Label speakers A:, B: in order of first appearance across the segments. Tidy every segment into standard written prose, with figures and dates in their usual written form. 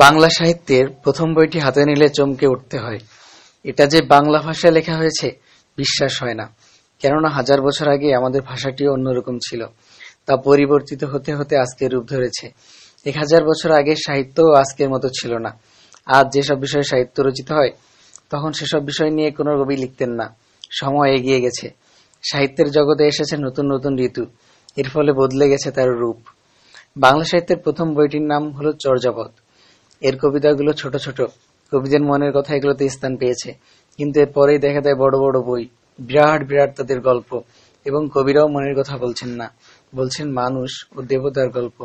A: বাংলা সাহিত্যের প্রথম বইটি হাতে নিলে চমকে উঠতে হয়। এটা যে বাংলা ভাষায় লেখা হয়েছে বিশ্বাস হয় না। কেননা 1000 বছর আগে আমাদের ভাষাটিও অন্যরকম ছিল। তা পরিবর্তিত হতে হতে আজকের রূপ ধরেছে। 1000 বছর আগের সাহিত্যও আজকের মতো ছিল না। আজ যেসব বিষয়ে সাহিত্য রচিত হয়, তখন সেসব বিষয় নিয়ে কোনো কবি লিখতেন না। সময় এগিয়ে গেছে, সাহিত্যের জগতে এসেছে নতুন নতুন ঋতু। এর ফলে বদলে গেছে তার রূপ। বাংলা সাহিত্যের প্রথম বইটির নাম হলো চর্যাপদ। এর কবিতাগুলো ছোট ছোট, কবিদের মনের কথা এগুলোতে স্থান পেয়েছে। কিন্তু এরপরেই দেখা দেয় বড় বড় বই, বিরাট বিরাট তাদের গল্প, এবং কবিরাও মনের কথা বলছেন না, বলছেন মানুষ ও দেবতার গল্প।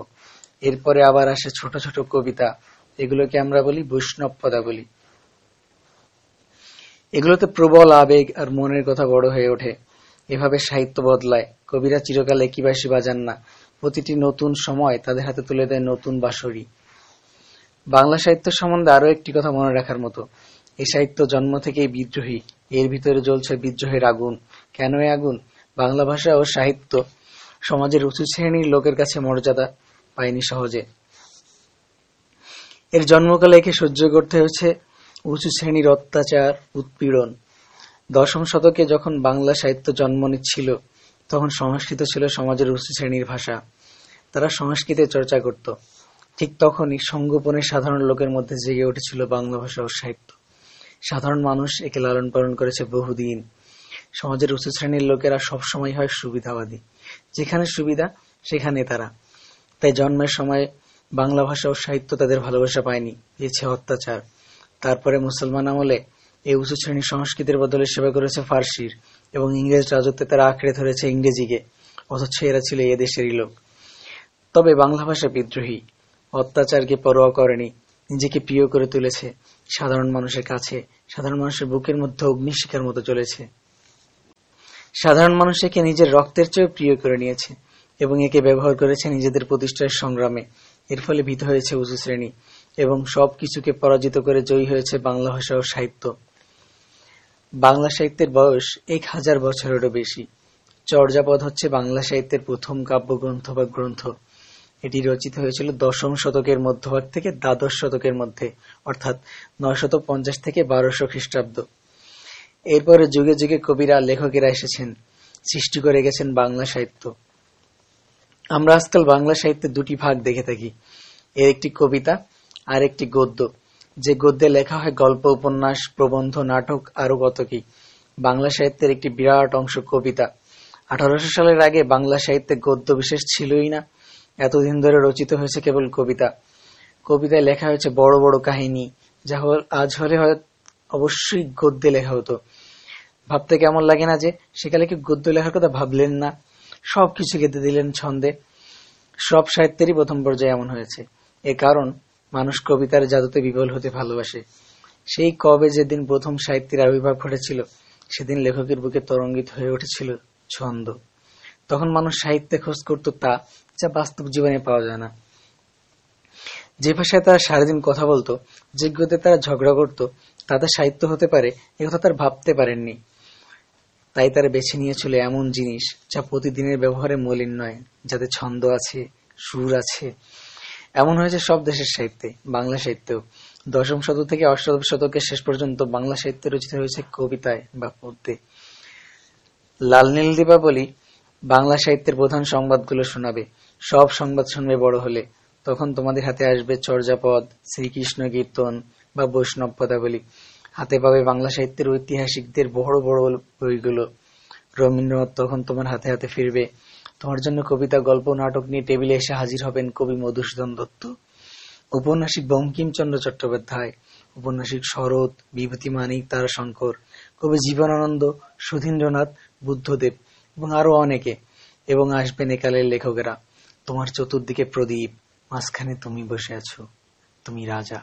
A: এরপরে আবার আসে ছোট ছোট কবিতা, এগুলোকে আমরা বলি বৈষ্ণব পদাবলী। এগুলোতে প্রবল আবেগ আর মনের কথা বড় হয়ে ওঠে। এভাবে সাহিত্য বদলায়। কবিরা চিরকাল একই বাঁশি বাজান না, প্রতিটি নতুন সময় তাদের হাতে তুলে দেয় নতুন বাঁশরি। বাংলা সাহিত্য সম্বন্ধে আরো একটি কথা মনে রাখার মতো, এই সাহিত্য জন্ম থেকেই বিদ্রোহী। এর ভিতরে জ্বলছে বিদ্রোহের আগুন। কেন এই আগুন? বাংলা ভাষা ও সাহিত্য সমাজের উঁচু শ্রেণীর লোকের কাছে মর্যাদা পায়নি সহজে। এর জন্মকালে একে সহ্য করতে হয়েছে উঁচু শ্রেণীর অত্যাচার, উৎপীড়ন। 10ম শতকে যখন বাংলা সাহিত্য জন্ম নিচ্ছিল, তখন সংস্কৃত ছিল সমাজের উঁচু শ্রেণীর ভাষা। তারা সংস্কৃতের চর্চা করত। ঠিক তখনই সঙ্গোপনে সাধারণ লোকের মধ্যে জেগে উঠেছিল বাংলা ভাষা ও সাহিত্য। সাধারণ মানুষ একে লালন পালন করেছে বহুদিন। সমাজের উঁচু শ্রেণীর লোকেরা সবসময় হয় সুবিধাবাদী। যেখানে সুবিধা সেখানে তারা। তাই জন্মের সময় বাংলা ভাষা ও সাহিত্য তাদের ভালোবাসা পায়নি, পেয়েছে অত্যাচার। তারপরে মুসলমান আমলে এই উঁচু শ্রেণীর সংস্কৃতির বদলে সেবা করেছে ফার্সির, এবং ইংরেজ রাজত্বে তারা আঁকড়ে ধরেছে ইংরেজিকে, অথচ এরা ছিল এদেশেরই লোক। তবে বাংলা ভাষা বিদ্রোহী, অত্যাচারকে পরোয়া করেনি, নিজেকে প্রিয় করে তুলেছে। সাধারণ মানুষের কাছে, সাধারণ মানুষের বুকের মধ্যে অগ্নিশিখার মতো চলেছে। সাধারণ মানুষ একে নিজের রক্তের চেয়েও প্রিয় করে নিয়েছে, এবং একে ব্যবহার করেছে নিজেদের প্রতিষ্ঠার সংগ্রামে। এর ফলে ভীত হয়েছে উঁচু শ্রেণী, এবং সবকিছুকে পরাজিত করে জয়ী হয়েছে বাংলা ভাষা ও সাহিত্য। বাংলা সাহিত্যের বয়স 1000 বছরেরও বেশি। চর্যাপদ হচ্ছে বাংলা সাহিত্যের প্রথম কাব্যগ্রন্থ বা গ্রন্থ। এটি রচিত হয়েছিল 10ম শতকের মধ্যভাগ থেকে দ্বাদশ শতকের মধ্যে, অর্থাৎ 950 থেকে 1200 খ্রিস্টাব্দ। এরপরে যুগে যুগে কবিরা, লেখকেরা এসেছেন, সৃষ্টি করে গেছেন বাংলা সাহিত্য। আমরা আজকাল বাংলা সাহিত্যের দুটি ভাগ দেখে থাকি, এর একটি কবিতা আর একটি গদ্য। যে গদ্যে লেখা হয় গল্প, উপন্যাস, প্রবন্ধ, নাটক, আরো কত কি। বাংলা সাহিত্যের একটি বিরাট অংশ কবিতা। 1800 সালের আগে বাংলা সাহিত্যে গদ্য বিশেষ ছিলই না। এতদিন ধরে রচিত হয়েছে কেবল কবিতা। কবিতায় লেখা হয়েছে বড় বড় কাহিনী, যা আজ হলে হয় অবশ্যই গদ্যে লেখা হতো। ভাবতে কেমন লাগে না যে সেকালে কি গদ্য লেখার কথা ভাবলেন না, সবকিছু গেঁথে দিলেন ছন্দে। সব সাহিত্যেরই প্রথম পর্যায়ে এমন হয়েছে। এ কারণ মানুষ কবিতার জাদুতে বিভোল হতে ভালোবাসে। সেই কবে যেদিন প্রথম সাহিত্যের আবির্ভাব ঘটেছিল, সেদিন লেখকের বুকে তরঙ্গিত হয়ে উঠেছিল ছন্দ। তখন মানুষ সাহিত্যে খোঁজ করত তা, যা বাস্তব জীবনে পাওয়া যায় না। যে ভাষায় তারা সারাদিন কথা বলতো, যে গদ্যে তারা ঝগড়া করত, তাতে সাহিত্য হতে পারে একথা তারা ভাবতে পারেননি। তাই তারা বেছে নিয়েছিল এমন জিনিস যা প্রতিদিনের ব্যবহারে মলিন নয়, যাতে ছন্দ আছে, সুর আছে। এমন হয়েছে সব দেশের সাহিত্যে, বাংলা সাহিত্যেও। 10ম শতক থেকে 8ম শতকের শেষ পর্যন্ত বাংলা সাহিত্য রচিত হয়েছে কবিতায় বা পদ্যে। লাল নীল দীপাবলি বাংলা সাহিত্যের প্রধান সংবাদগুলো শোনাবে। সব সংবাদ শুনবে বড় হলে। তখন তোমাদের হাতে আসবে চর্যাপদ, শ্রীকৃষ্ণ কীর্তন বা বৈষ্ণব পদাবলী। হাতে পাবে বাংলা সাহিত্যের ঐতিহাসিকদের বড় বড় বইগুলো। রবীন্দ্রনাথ তখন তোমার হাতে হাতে ফিরবে। তোমার জন্য কবিতা, গল্প, নাটক নিয়ে টেবিলে এসে হাজির হবেন কবি মধুসূদন দত্ত, ঔপন্যাসিক বঙ্কিমচন্দ্র চট্টোপাধ্যায়, ঔপন্যাসিক শরৎ, বিভূতি মানিক, তারাশঙ্কর, কবি জীবনানন্দ, সুধীন্দ্রনাথ, বুদ্ধদেব এবং আরো অনেকে। এবং আসবেন একালের লেখকেরা। তোমার চতুর্দিকে প্রদীপ, মাঝখানে তুমি বসে আছো, তুমি রাজা।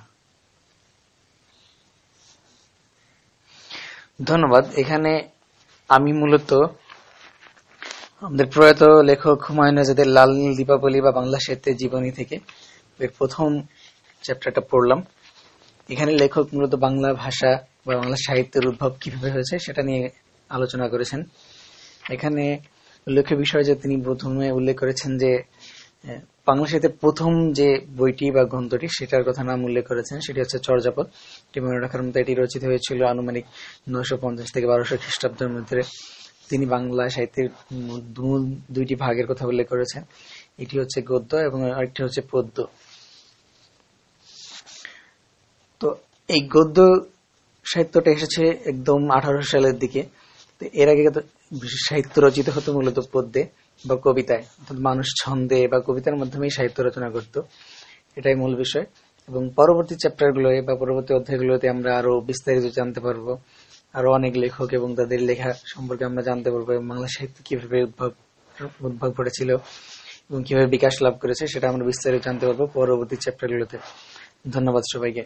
A: ধন্যবাদ। এখানে আমি মূলত আমাদের প্রয়াত লেখক হুমায়ুন আজাদের লাল নীল দীপাবলি বা বাংলা সাহিত্যের জীবনী থেকে এর প্রথম চ্যাপ্টারটা পড়লাম। এখানে লেখক মূলত বাংলা ভাষা বা বাংলা সাহিত্যের উদ্ভব কিভাবে হয়েছে সেটা নিয়ে আলোচনা করেছেন। এখানে উল্লেখ্য বিষয় যে তিনি প্রথমে উল্লেখ করেছেন যে বাংলা সাহিত্যের প্রথম যে বইটি বা গ্রন্থটি সেটার কথা নাম উল্লেখ করেছেন, সেটি হচ্ছে চর্যাপদ। এটি মনে রাখার মতো, এটি রচিত হয়েছিল আনুমানিক 950 থেকে 1200 খ্রিস্টাব্দের মধ্যে। তিনি বাংলা সাহিত্যের দুইটি ভাগের কথা উল্লেখ করেছেন, এটি হচ্ছে গদ্য এবং আরেকটি হচ্ছে পদ্য। তো এই গদ্য সাহিত্যটা এসেছে একদম 1800 সালের দিকে। তো এর আগে সাহিত্য রচিত হতো মূলত পদ্যে বা কবিতায়, অর্থাৎ মানুষ ছন্দে বা কবিতার মাধ্যমেই সাহিত্য রচনা করত, এটাই মূল বিষয়। এবং পরবর্তী চ্যাপ্টারগুলোয় বা পরবর্তী অধ্যায়গুলোতে আমরা আরো বিস্তারিত জানতে পারবো, আরো অনেক লেখক এবং তাদের লেখা সম্পর্কে আমরা জানতে পারবো, এবং বাংলা সাহিত্য কিভাবে উদ্ভব ঘটেছিল এবং কিভাবে বিকাশ লাভ করেছে সেটা আমরা বিস্তারিত জানতে পারবো পরবর্তী চ্যাপ্টারগুলোতে। ধন্যবাদ সবাইকে।